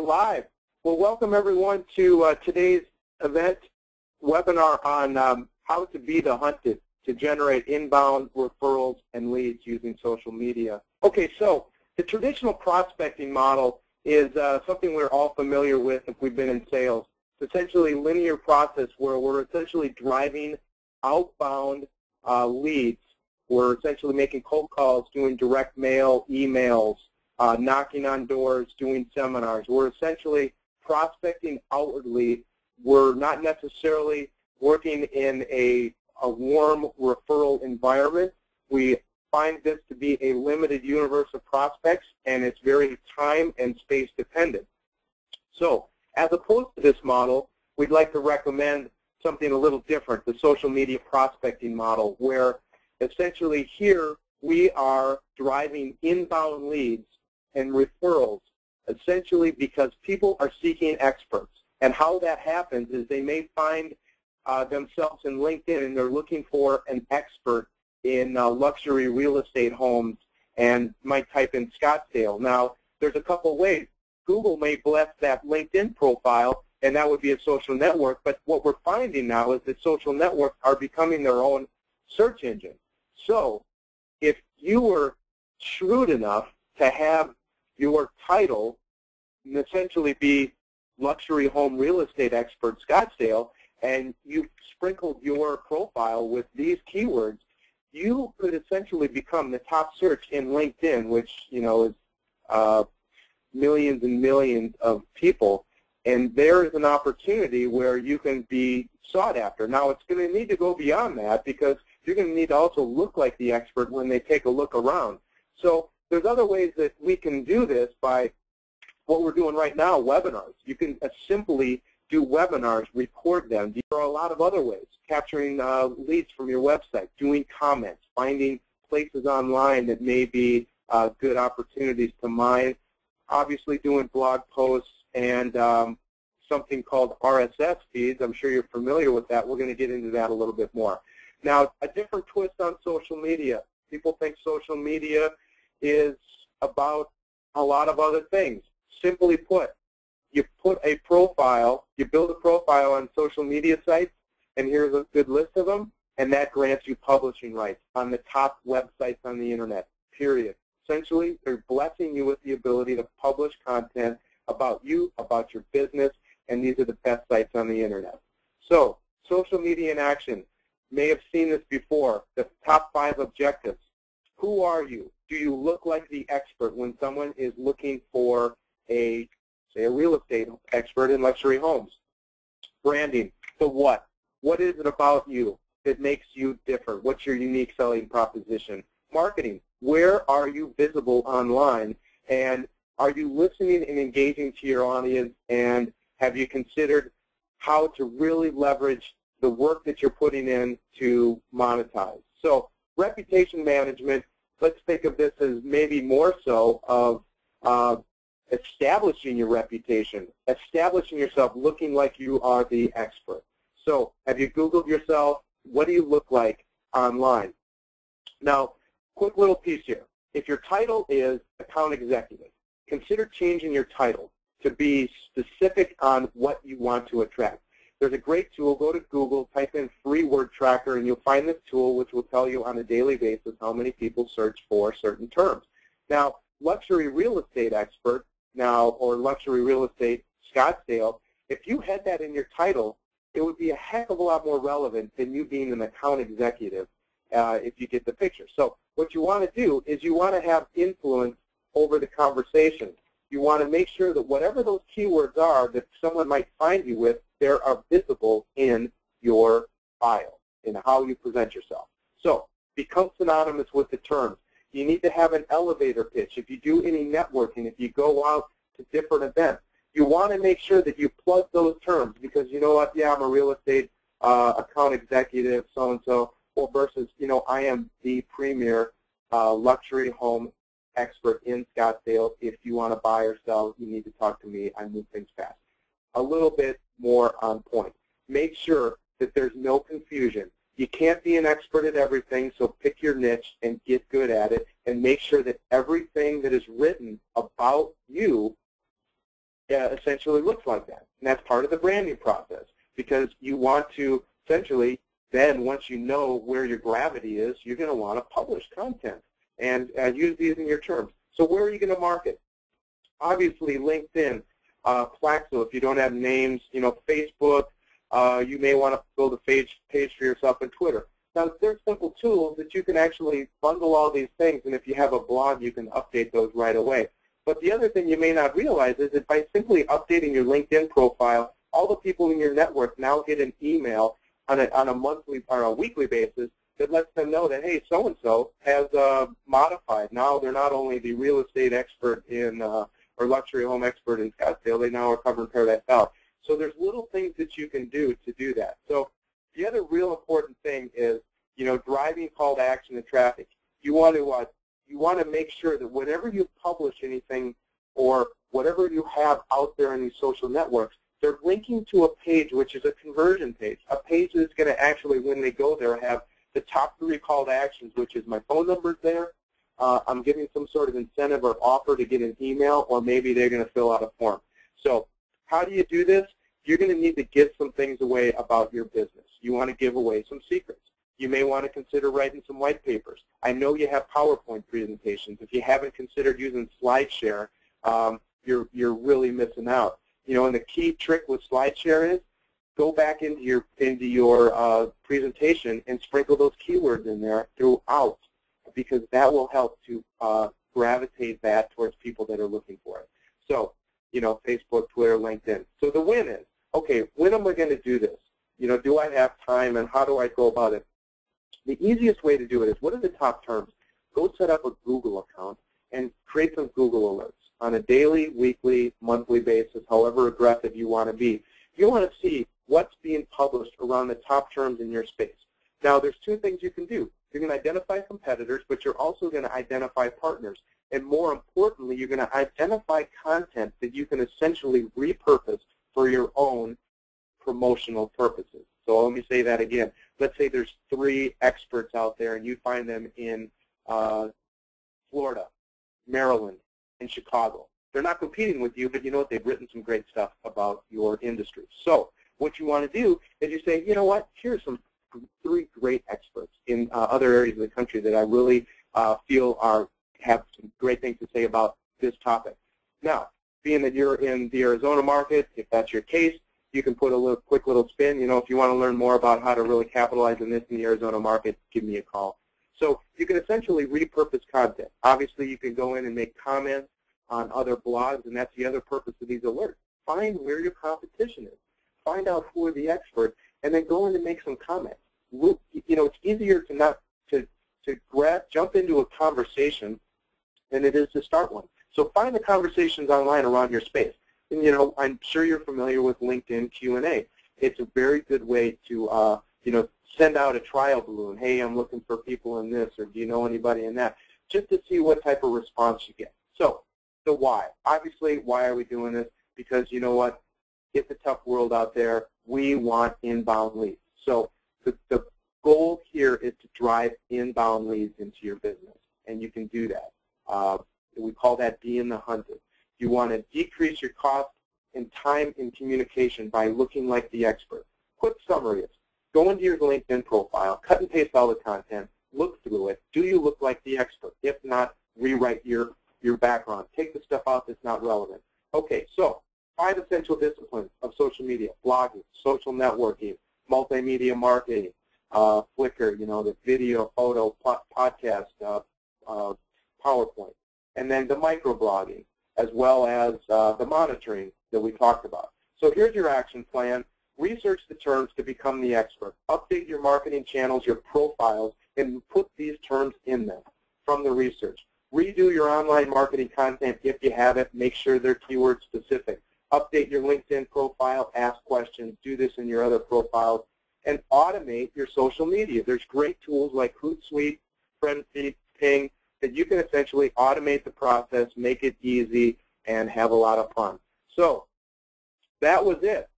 live. Well, welcome everyone to today's event webinar on how to be the hunted to generate inbound referrals and leads using social media. Okay, so the traditional prospecting model is something we're all familiar with if we've been in sales. It's essentially a linear process where we're essentially driving outbound leads. We're essentially making cold calls, doing direct mail, emails, knocking on doors, doing seminars. We're essentially prospecting outwardly. We're not necessarily working in a warm referral environment. We find this to be a limited universe of prospects, and it's very time and space dependent. So as opposed to this model, we'd like to recommend something a little different, the social media prospecting model, where essentially here we are driving inbound leads and referrals, essentially because people are seeking experts. And how that happens is they may find themselves in LinkedIn and they're looking for an expert in luxury real estate homes and might type in Scottsdale. Now, there's a couple ways. Google may bless that LinkedIn profile, and that would be a social network, but what we're finding now is that social networks are becoming their own search engine. So if you were shrewd enough to have your title essentially be luxury home real estate expert Scottsdale, and you sprinkled your profile with these keywords, you could essentially become the top search in LinkedIn, which is millions and millions of people. And there is an opportunity where you can be sought after. Now, it's going to need to go beyond that because you're going to need to also look like the expert when they take a look around. So there's other ways that we can do this by what we're doing right now, webinars. You can simply do webinars, record them. There are a lot of other ways, capturing leads from your website, doing comments, finding places online that may be good opportunities to mine, obviously doing blog posts and something called RSS feeds. I'm sure you're familiar with that. We're going to get into that a little bit more. Now, a different twist on social media. People think social media is about a lot of other things. Simply put, you put a profile, you build a profile on social media sites, and here's a good list of them, and that grants you publishing rights on the top websites on the internet, period. Essentially, they're blessing you with the ability to publish content about you, about your business, and these are the best sites on the internet. So, social media in action. May have seen this before, the top 5 objectives. Who are you? Do you look like the expert when someone is looking for say a real estate expert in luxury homes? Branding, the what? What is it about you that makes you different? What's your unique selling proposition? Marketing, where are you visible online? And are you listening and engaging to your audience? And have you considered how to really leverage the work that you're putting in to monetize? So reputation management, let's think of this as maybe more so of establishing your reputation, establishing yourself looking like you are the expert. So have you Googled yourself? What do you look like online? Now, quick little piece here. If your title is account executive, consider changing your title to be specific on what you want to attract. There's a great tool. Go to Google, type in free word tracker, and you'll find this tool which will tell you on a daily basis how many people search for certain terms. Now, luxury real estate expert or luxury real estate Scottsdale, if you had that in your title, it would be a heck of a lot more relevant than you being an account executive if you get the picture. So what you want to do is you want to have influence over the conversation. You want to make sure that whatever those keywords are that someone might find you with, they are visible in your bio, in how you present yourself. So become synonymous with the terms. You need to have an elevator pitch. If you do any networking, if you go out to different events, you want to make sure that you plug those terms because you know what, yeah, I'm a real estate account executive, so-and-so, or versus, I am the premier luxury home expert in Scottsdale. If you want to buy or sell, you need to talk to me. I move things fast. A little bit more on point. Make sure that there's no confusion. You can't be an expert at everything, so pick your niche and get good at it, and make sure that everything that is written about you essentially looks like that. And that's part of the branding process, because you want to essentially then, once you know where your gravity is, you're going to want to publish content and use these in your terms. So where are you going to market? Obviously, LinkedIn, Plaxo, if you don't have names, Facebook, you may want to build a page for yourself on Twitter. Now, there's simple tools that you can actually bundle all these things, and if you have a blog, you can update those right away. But the other thing you may not realize is that by simply updating your LinkedIn profile, all the people in your network now get an email on a monthly or a weekly basis that lets them know that, hey, so-and-so has modified. Now they're not only the real estate expert in or luxury home expert in Scottsdale, they now are covering Paradise Valley. So there's little things that you can do to do that. So the other real important thing is, driving call to action and traffic. You want to make sure that whenever you publish anything or whatever you have out there in these social networks, they're linking to a page which is a conversion page, a page that's going to actually, when they go there, have the top 3 call to actions, which is my phone number's there, I'm giving some sort of incentive or offer to get an email, or maybe they're going to fill out a form. So how do you do this? You're going to need to give some things away about your business. You want to give away some secrets. You may want to consider writing some white papers. I know you have PowerPoint presentations. If you haven't considered using SlideShare, you're really missing out. And the key trick with SlideShare is go back into your presentation and sprinkle those keywords in there throughout, because that will help to gravitate that towards people that are looking for it. So, Facebook, Twitter, LinkedIn. So the win is, okay, when am I going to do this? Do I have time, and how do I go about it? The easiest way to do it is, what are the top terms? Go set up a Google account and create some Google alerts on a daily, weekly, monthly basis, however aggressive you want to be. You want to see what's being published around the top terms in your space. Now, there's 2 things you can do. You're going to identify competitors, but you're also going to identify partners. And more importantly, you're going to identify content that you can essentially repurpose for your own promotional purposes. So let me say that again. Let's say there's 3 experts out there, and you find them in Florida, Maryland, and Chicago. They're not competing with you, but you know what? They've written some great stuff about your industry. So what you want to do is you say, you know what? Here's some 3 great experts in other areas of the country that I really feel have some great things to say about this topic. Now, being that you're in the Arizona market, if that's your case, you can put a quick little spin. If you want to learn more about how to really capitalize on this in the Arizona market, give me a call. So you can essentially repurpose content. Obviously, you can go in and make comments on other blogs, and that's the other purpose of these alerts. Find where your competition is. Find out who are the experts, and then go in and make some comments. It's easier to jump into a conversation than it is to start one. So find the conversations online around your space. And I'm sure you're familiar with LinkedIn Q&A. It's a very good way to send out a trial balloon. Hey, I'm looking for people in this, or do you know anybody in that? Just to see what type of response you get. So the why. Obviously, why are we doing this? Because you know what? It's a tough world out there. We want inbound leads. So the goal here is to drive inbound leads into your business, and you can do that. We call that being the hunted. You want to decrease your cost and time in communication by looking like the expert. Quick summary is, go into your LinkedIn profile, cut and paste all the content, look through it. Do you look like the expert? If not, rewrite your background. Take the stuff out that's not relevant. Okay, so 5 essential disciplines of social media: blogging, social networking, multimedia marketing, Flickr, the video, photo, podcast, PowerPoint, and then the microblogging, as well as the monitoring that we talked about. So here's your action plan. Research the terms to become the expert. Update your marketing channels, your profiles, and put these terms in them from the research. Redo your online marketing content if you have it. Make sure they're keyword specific. Update your LinkedIn profile. Ask questions. Do this in your other profiles. And automate your social media. There's great tools like Hootsuite, Friendfeed, Ping, that you can essentially automate the process, make it easy, and have a lot of fun. So that was it.